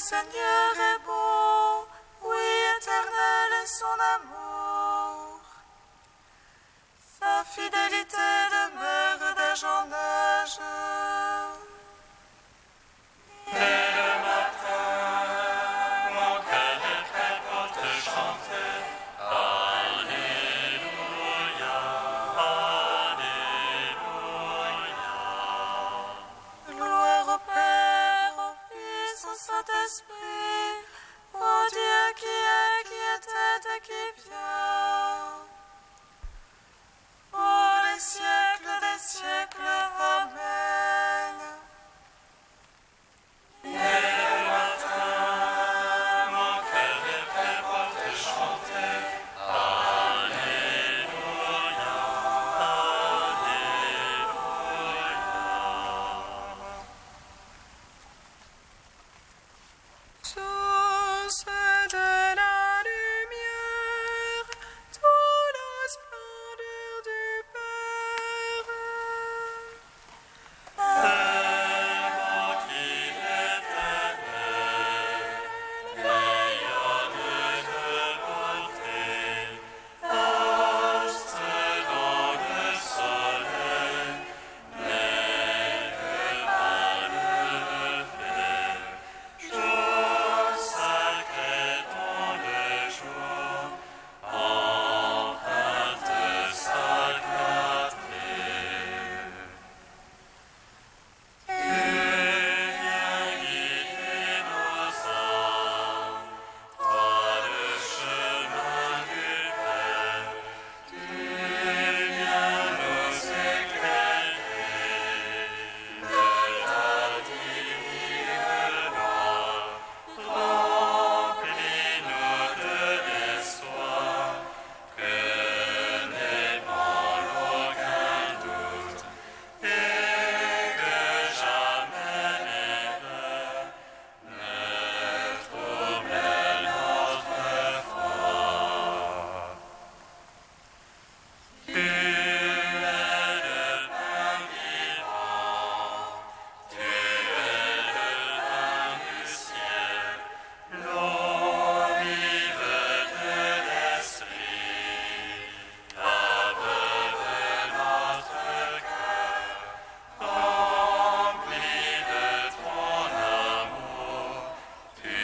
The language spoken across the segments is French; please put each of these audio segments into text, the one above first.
Seigneur est beau, oui, éternel est son amour. Sa fidélité demeure d'âge en âge. Dès le matin, mon cœur est prêt pour te chanter. Alléluia, Alléluia. Gloire au Père, au Fils, au Saint-Esprit, au Dieu qui est, qui était et qui vient. Pour les siècles des siècles, Amen. Dès le matin, mon cœur est prêt pour te chanter. Alléluia, Alléluia. Source de la lumière, toute la splendeur du Père. Tellement qu'il est éternel, rayonne de beauté, astre dans le soleil, n'est que par le fer, jour sacré dans le jour, empreinte sacrée. Tu viens guider nos âmes, toi le chemin du Père, tu viens nous éclairer de ta divine loi, remplis-nous de l'espoir que n'ébranle aucun doute. Et que jamais l'erreur ne trouble notre foi. Tu es le pain vivant, tu es le pain du ciel, l'eau vive de l'esprit, abeuve notre cœur. Remplis de ton amour, tu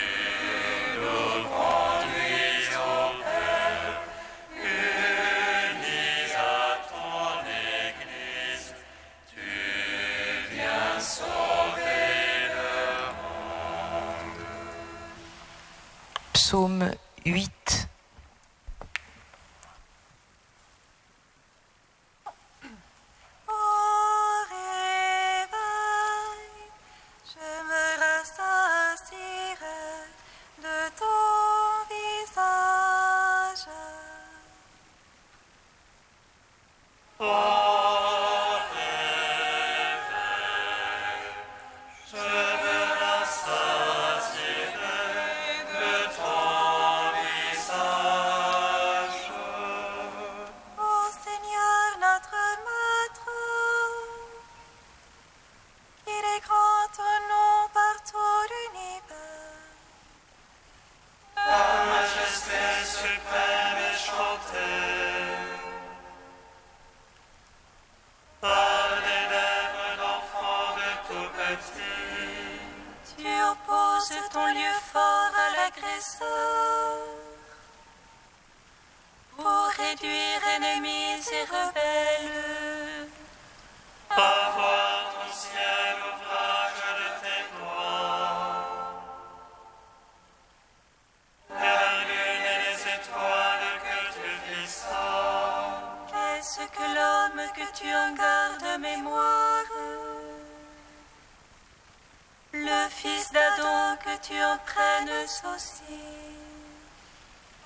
nous conduis au Père, unis à ton Église, tu viens sauver le monde. Psaume 8. Au réveil, je me rassasierai de ton visage. Au réveil, je me rassasierai de ton visage. Ô Seigneur notre Maître, il est grand ton nom par tout l'univers. Ta majesté suprême est chantée par les lèvres d'enfants de tout petit. Tu opposes ton lieu fort à l'agresseur pour réduire ennemis et rebelles. À voir ton ciel, ouvrage de tes doigts, et la lune et les étoiles que tu fixas. Qu'est-ce que l'homme que tu en gardes mémoire? Le fils d'Adam que tu en prennes souci.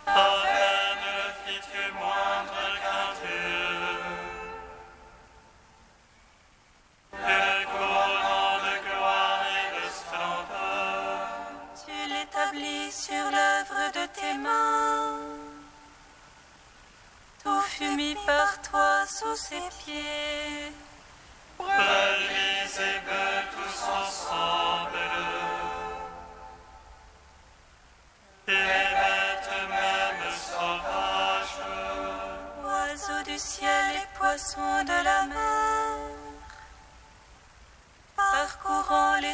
À peine le fis-tu moindre qu'un Dieu, et le couronnant de gloire et de splendeur. Tu l'établis sur l'œuvre de tes mains. Tout fut mis par toi sous ses pieds. Brebis et bœufs tous ensemble,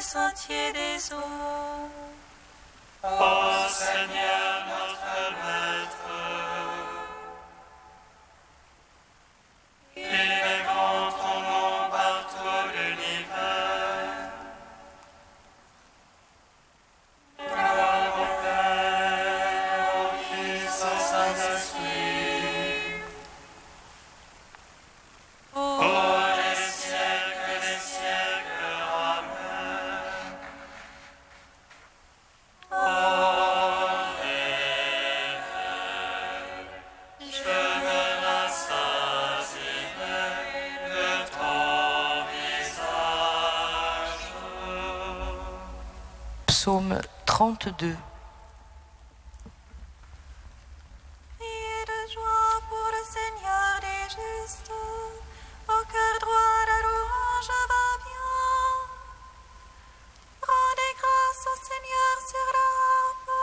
sentiers des eaux. Ô Seigneur notre Maître, élevons ton nom par tout l'univers. Gloire au Père, au Fils, au Saint-Esprit, Ô les siècles des siècles. Amen. Je me rassasierai de ton visage. Psaume 32. Criez de joie pour le Seigneur des justes. Au cœur droit, la louange va bien. Rendez grâce au Seigneur sur la harpe.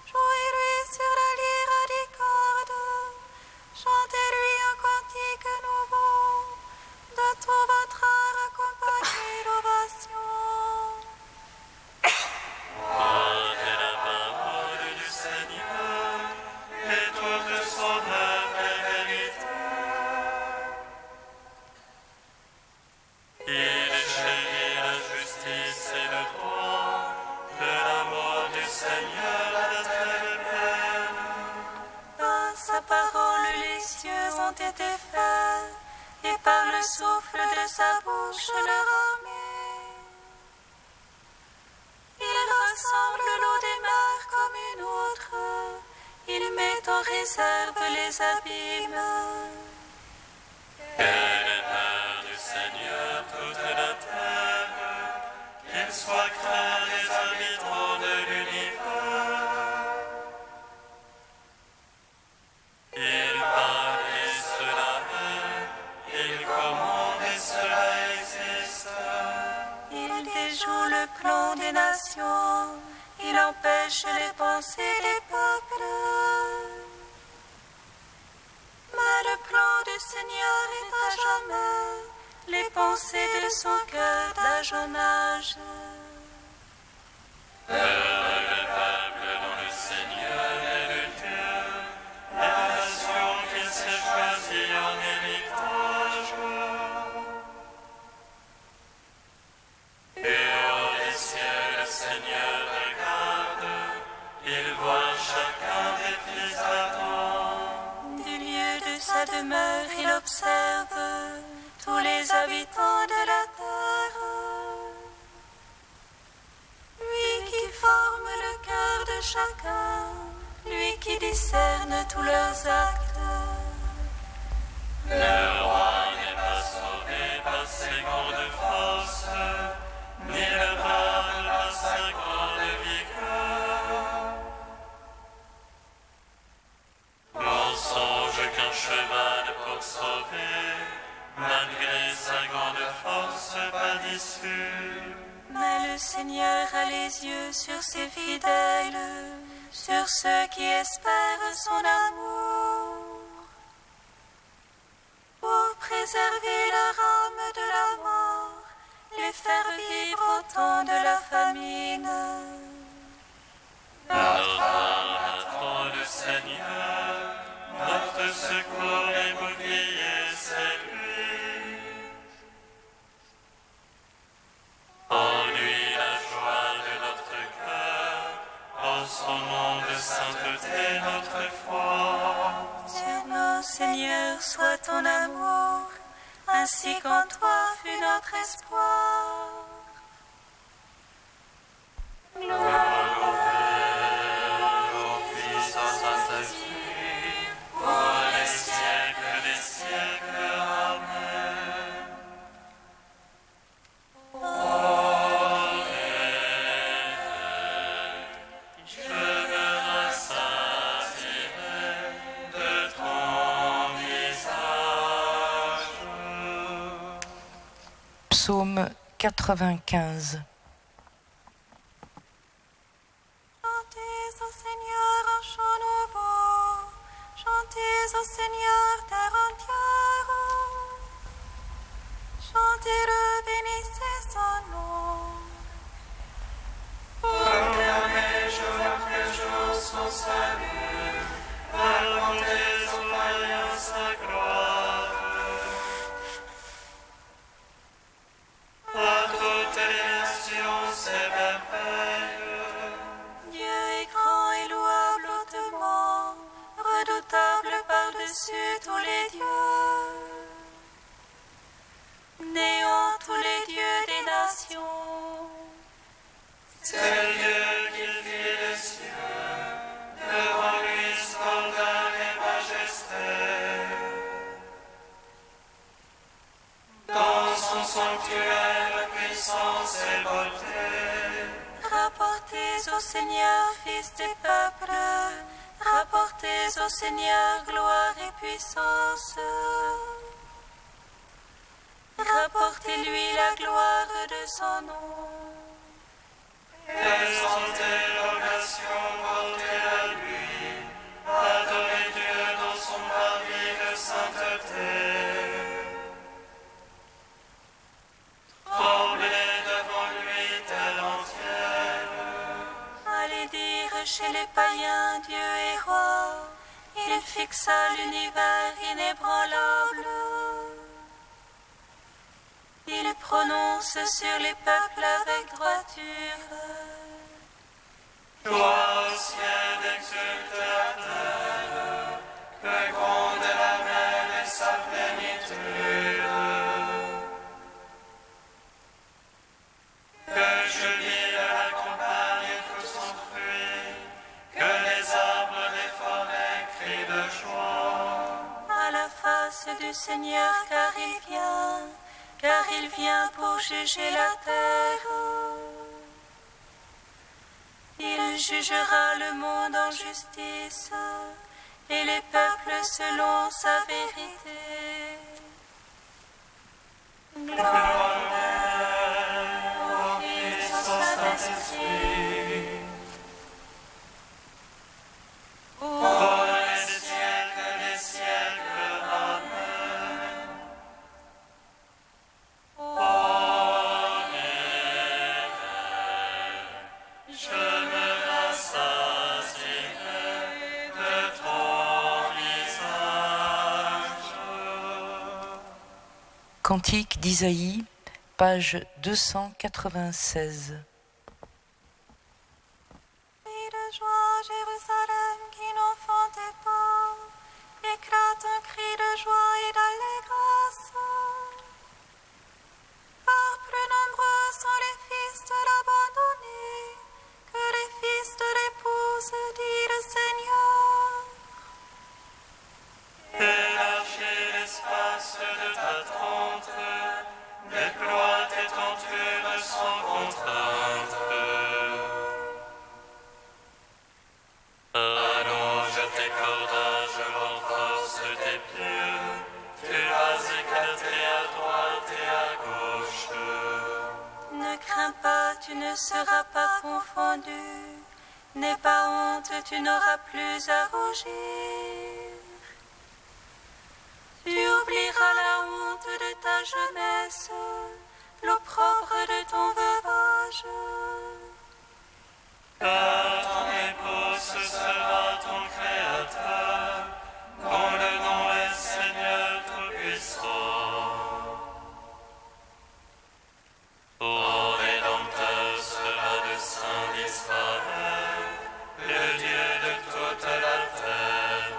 Jouez-lui sur la lyre à 10 cordes. Chantez-lui un cantique nouveau. De tout votre art, accompagnez l'ovation. Portez la parole du Seigneur et toute son œuvre est vérité. Il chérit la justice et le droit, de l'amour du Seigneur la terre pleine. Par sa parole, les cieux ont été faits, et par le souffle de sa bouche, leur armée. Il rassemble l'eau des mers comme une autre, il met en réserve les abîmes. Quelle est l'œuvre du Seigneur toute la terre, qu'il soit craint des habitants de l'univers. Il parle et cela est, il commande et cela existe. Il déjoue le plan des nations, il empêche les pensées des peuples. Mais le plan du Seigneur est à jamais, les pensées de son cœur d'âge en âge. Heureux le peuple dont le Seigneur est le Dieu, la nation qu'il s'est choisie en héritage. Et hors des cieux, le Seigneur regarde, il voit chacun des fils d'Adam. Du lieu de sa demeure, il observe tous les habitants de la terre. Lui qui forme le cœur de chacun, lui qui discerne tous leurs actes. Le roi n'est pas sauvé par ses grandes forces, ni le brave par sa grande vigueur. Mensonge qu'un cheval pour sauver, malgré sa grande force, pas d'issue. Mais le Seigneur a les yeux sur ses fidèles, sur ceux qui espèrent son amour, pour préserver leur âme de la mort, les faire vivre au temps de la famine. Attends le Seigneur, notre secours et bouclier, c'est lui. En lui la joie de notre cœur, en son nom de sainteté notre foi. Tiens-nous, Seigneur, soit ton amour, ainsi qu'en toi fut notre espoir. Gloire au Père, au Fils, au Saint-Esprit, pour les siècles des siècles. Amen. Je me rassasierai de ton visage. Psaume 95. Chantez au Seigneur un chant nouveau, chantez au Seigneur terre entière. Chantez-le, bénissez son nom, ses merveilles. Dieu est grand et louable hautement, redoutable par-dessus tous les dieux. Néant tous les dieux des nations. C'est Dieu qui fit les cieux, devant lui splendeur et majesté. Dans son sanctuaire, puissance et beauté. Rapportez au Seigneur, fils des peuples, rapportez au Seigneur gloire et puissance. Rapportez-lui la gloire de son nom. Présentez l'ovation, portez à lui, adorez Dieu dans son parvis de sainteté. Tremblez devant lui, terre entière. Allez dire chez les païens, Dieu est roi, il fixa l'univers inébranlable. Il prononce sur les peuples avec droiture. Joie au ciel, exulte la terre, que gronde la mer et sa plénitude. Que jubile la campagne et tout son fruit, que les arbres des forêts crient de joie. À la face du Seigneur, car il vient pour juger la terre. Il jugera le monde en justice et les peuples selon sa vérité. Gloire au Fils, au Saint-Esprit. Pour les siècles des siècles, Amen. Je me rassasierai de ton visage. Cantique d'Isaïe, page 296. Crie de joie, Jérusalem, qui n'enfantait pas, éclate un cri de joie et d'allégresse. Car plus nombreux sont les fils de l'abandonné que les fils de l'épouse, dit le Seigneur. Élargis l'espace de ta tente, déploie tes tentures sans contrainte. Allonge tes cordages, renforce tes pieux, tu vas éclater à droite et à gauche. Ne crains pas, tu ne seras pas confondu. N'aie pas honte, tu n'auras plus à rougir. Tu oublieras la honte de ta jeunesse, l'opprobre de ton veuvage. Car ton épouse sera ton Créateur, dont le nom est Seigneur Tout-Puissant. Ton Rédempteur sera le Saint d'Israël, le Dieu de toute la terre.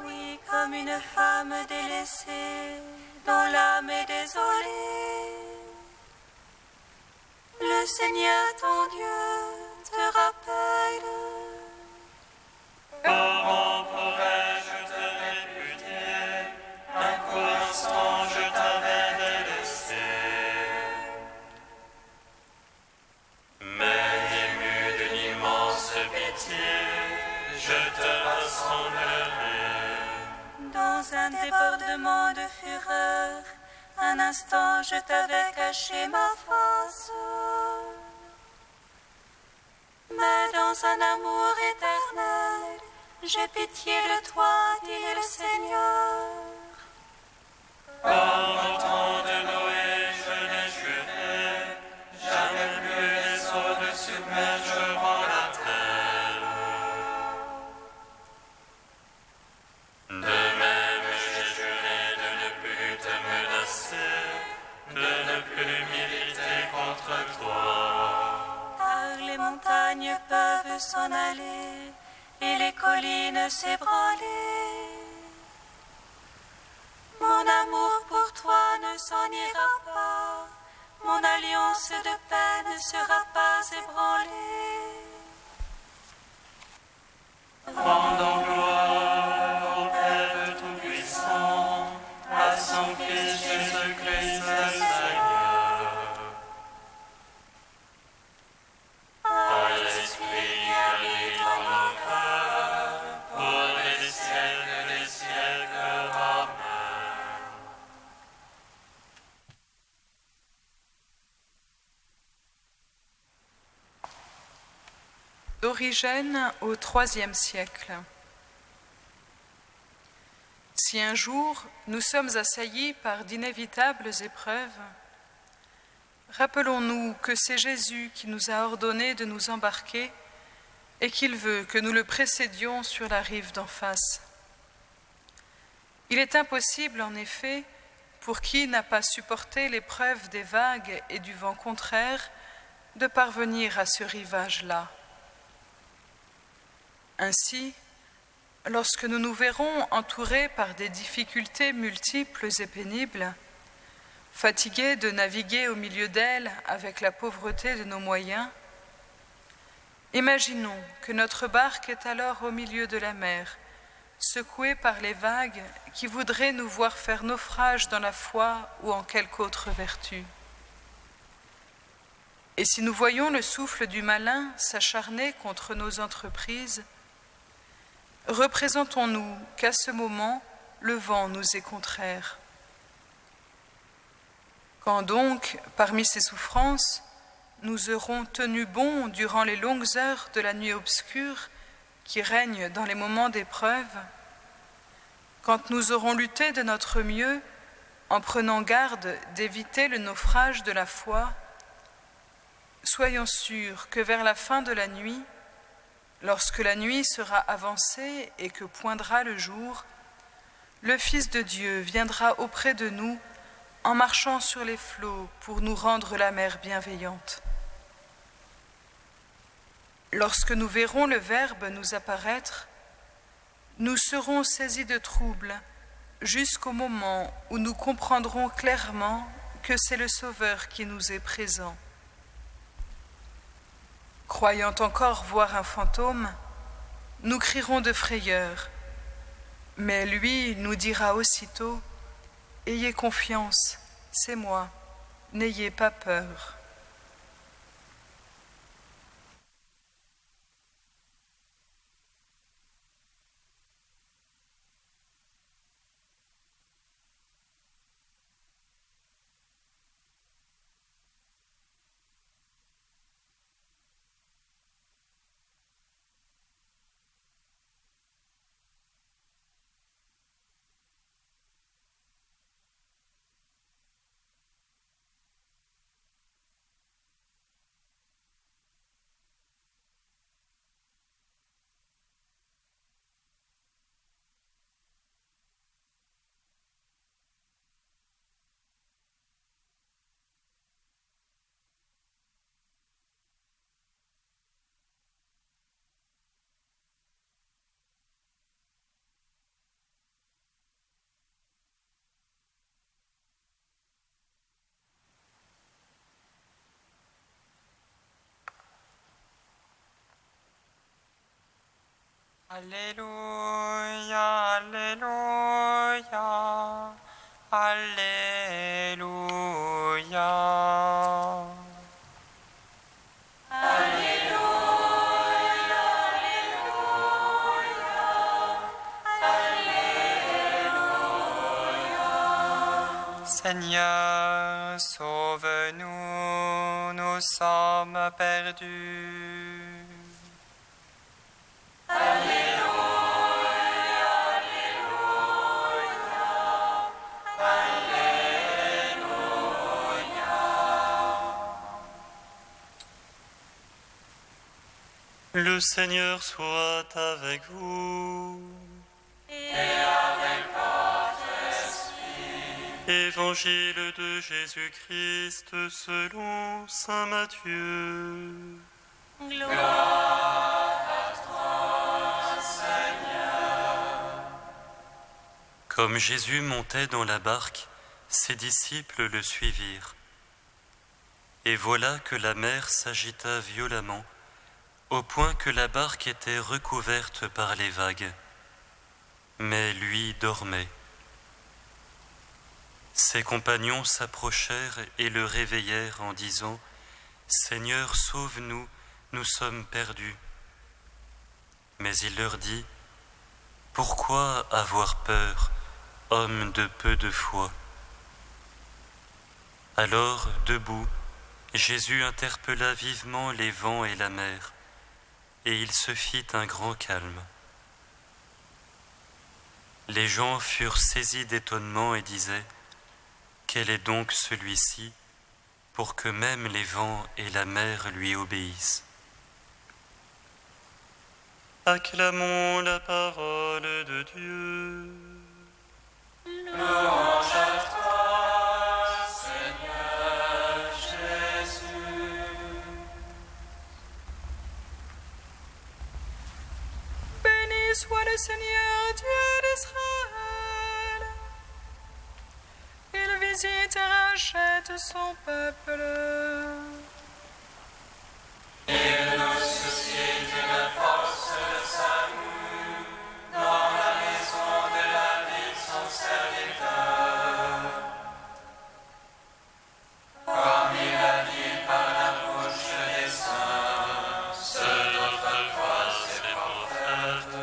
Oui, comme une femme délaissée, dont l'âme est désolée. Le Seigneur ton Dieu te rappelle. Comment pourrais-je te répudier? Un court instant je t'avais délaissé. Mais ému d'une immense pitié, je te rassemblerai. Dans un débordement de fureur, un instant je t'avais caché ma face. Mais dans un amour éternel, j'ai pitié de toi, dit le Seigneur. Comme au temps de Noé, je l'ai juré, jamais plus les eaux ne submergeront la terre. De même, j'ai juré de ne plus te menacer, de ne plus militer contre toi. montagnes peuvent s'en aller et les collines s'ébranler. Mon amour pour toi ne s'en ira pas, mon alliance de paix ne sera pas ébranlée. Rendons gloire au Père Tout-Puissant, à son Fils Jésus-Christ le Seigneur, à l'Esprit qui habite dans nos cœurs, pour les siècles des siècles. Amen. D'Origène au IIIe siècle. Si un jour nous sommes assaillis par d'inévitables épreuves, rappelons-nous que c'est Jésus qui nous a ordonné de nous embarquer et qu'il veut que nous le précédions sur la rive d'en face. Il est impossible, en effet, pour qui n'a pas supporté l'épreuve des vagues et du vent contraire, de parvenir à ce rivage-là. Ainsi, lorsque nous nous verrons entourés par des difficultés multiples et pénibles, fatigués de naviguer au milieu d'elles avec la pauvreté de nos moyens, imaginons que notre barque est alors au milieu de la mer, secouée par les vagues qui voudraient nous voir faire naufrage dans la foi ou en quelque autre vertu. Et si nous voyons le souffle du malin s'acharner contre nos entreprises, représentons-nous qu'à ce moment, le vent nous est contraire. Quand donc, parmi ces souffrances, nous aurons tenu bon durant les longues heures de la nuit obscure qui règne dans les moments d'épreuve, quand nous aurons lutté de notre mieux en prenant garde d'éviter le naufrage de la foi, soyons sûrs que vers la fin de la nuit, lorsque la nuit sera avancée et que poindra le jour, le Fils de Dieu viendra auprès de nous en marchant sur les flots pour nous rendre la mer bienveillante. Lorsque nous verrons le Verbe nous apparaître, nous serons saisis de trouble jusqu'au moment où nous comprendrons clairement que c'est le Sauveur qui nous est présent. Croyant encore voir un fantôme, nous crierons de frayeur, mais lui nous dira aussitôt « Ayez confiance, c'est moi, n'ayez pas peur. » Alléluia, Alléluia, Alléluia. Seigneur, sauve-nous, nous sommes perdus. Le Seigneur soit avec vous. Et avec votre esprit. Évangile de Jésus-Christ selon saint Matthieu. Comme Jésus montait dans la barque, ses disciples le suivirent. Et voilà que la mer s'agita violemment, au point que la barque était recouverte par les vagues. Mais lui dormait. Ses compagnons s'approchèrent et le réveillèrent en disant : « Seigneur, sauve-nous, nous sommes perdus. » Mais il leur dit : « Pourquoi avoir peur, hommes de peu de foi ?» Alors, debout, Jésus interpella vivement les vents et la mer, et il se fit un grand calme. Les gens furent saisis d'étonnement et disaient : « Quel est donc celui-ci pour que même les vents et la mer lui obéissent ?» Acclamons la parole de Dieu. Louange à toi, Seigneur Jésus. Béni soit le Seigneur Dieu d'Israël. Il visite et rachète son peuple. Il nous suscite une force de salut dans la maison de la vie de son serviteur. Comme il a dit par la bouche des saints, Seul notre voix ses prophètes.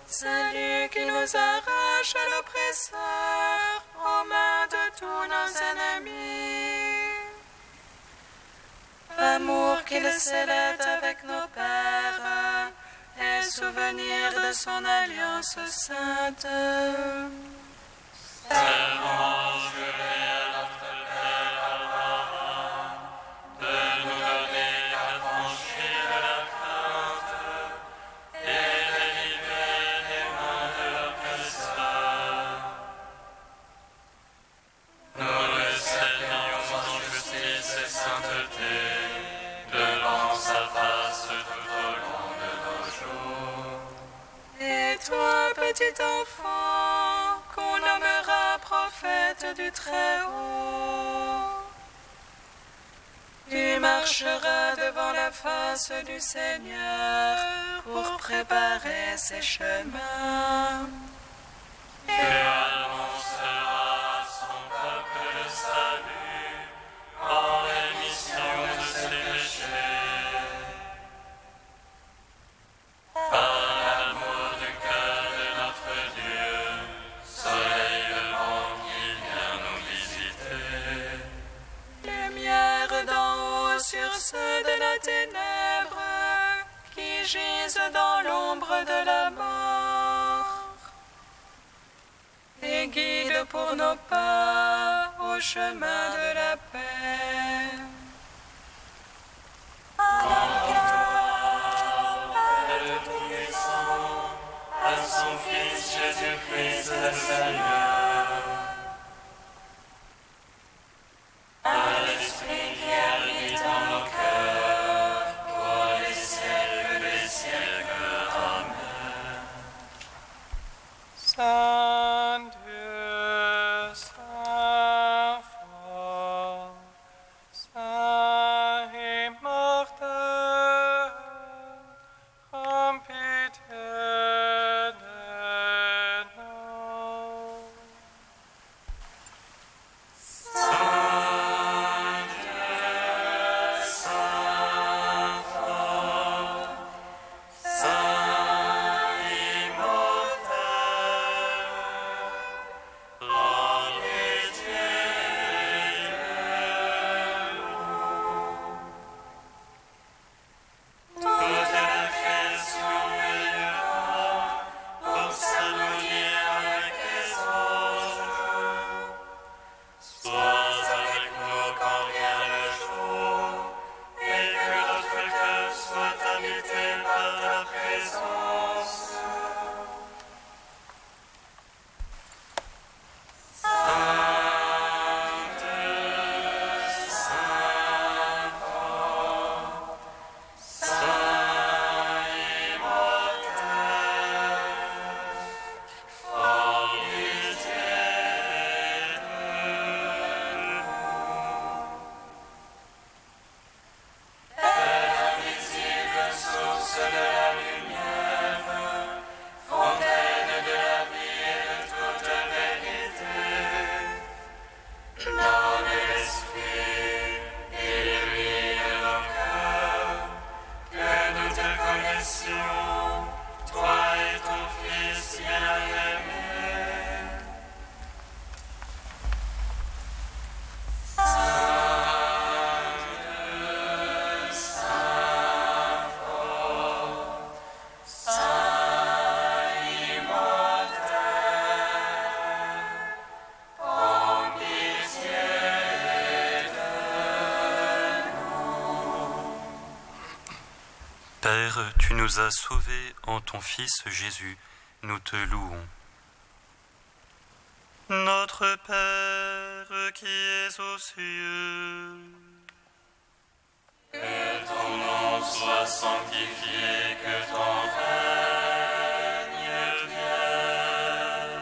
Celui qui nous arrache à l'oppresseur, aux mains de tous nos ennemis. Amour qu'il scellait avec nos pères, et souvenir de son alliance sainte. Tellement juré à notre Père Abraham de nous donner l'affranchie de la crainte et délivrer des mains de l'oppresseur. Nous le servions en justice et sainteté devant sa face tout au long de nos jours. Et toi, petit enfant, qu'on nommera prophète du Très-Haut, tu marcheras devant la face du Seigneur pour préparer ses chemins. Tu annonceras à son peuple le salut en rémission de ses péchés. Par l'amour du cœur de notre Dieu, soleil levant qui vient nous visiter. Lumière d'en haut sur ceux de la ténèbre qui gisent dans l'ombre de la mort. Et guide pour nos pas au chemin de la paix. À son Fils Jésus-Christ le Seigneur, à l'Esprit qui habite en nos cœurs, pour les siècles des siècles. Amen. Saint Dieu, Saint fort, Saint immortel, aie pitié de nous. Père, tu nous as sauvés en ton Fils Jésus, nous te louons. Notre Père qui es aux cieux, que ton nom soit sanctifié, que ton règne vienne,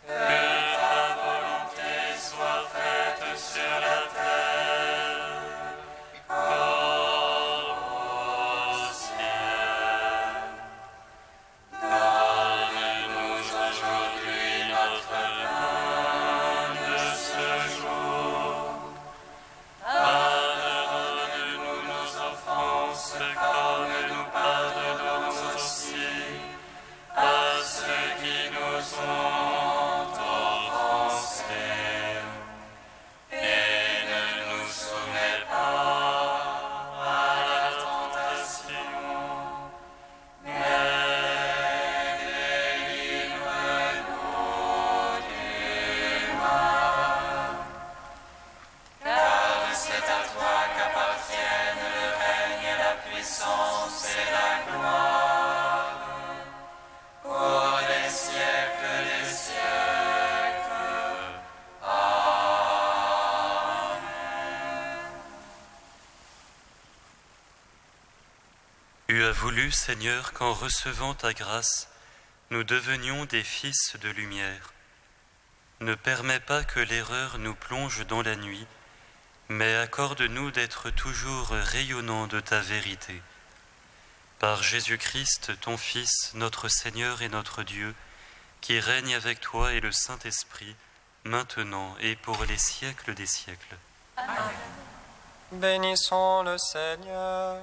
que ta volonté soit faite sur la terre comme au ciel. Donne-nous aujourd'hui notre pain de ce jour. Pardonne-nous nos offenses comme nous pardonnons aussi à ceux qui nous ont offensés. Et ne nous soumets pas à la tentation, mais délivre-nous du mal. Car c'est à toi qu'appartiennent le règne et la puissance et la gloire pour les siècles des siècles. Amen. Tu as voulu, Seigneur, qu'en recevant ta grâce, nous devenions des fils de lumière. Ne permets pas que l'erreur nous plonge dans la nuit, mais accorde-nous d'être toujours rayonnants de ta vérité. Par Jésus-Christ, ton Fils, notre Seigneur et notre Dieu, qui règne avec toi et le Saint-Esprit, maintenant et pour les siècles des siècles. Bénissons le Seigneur.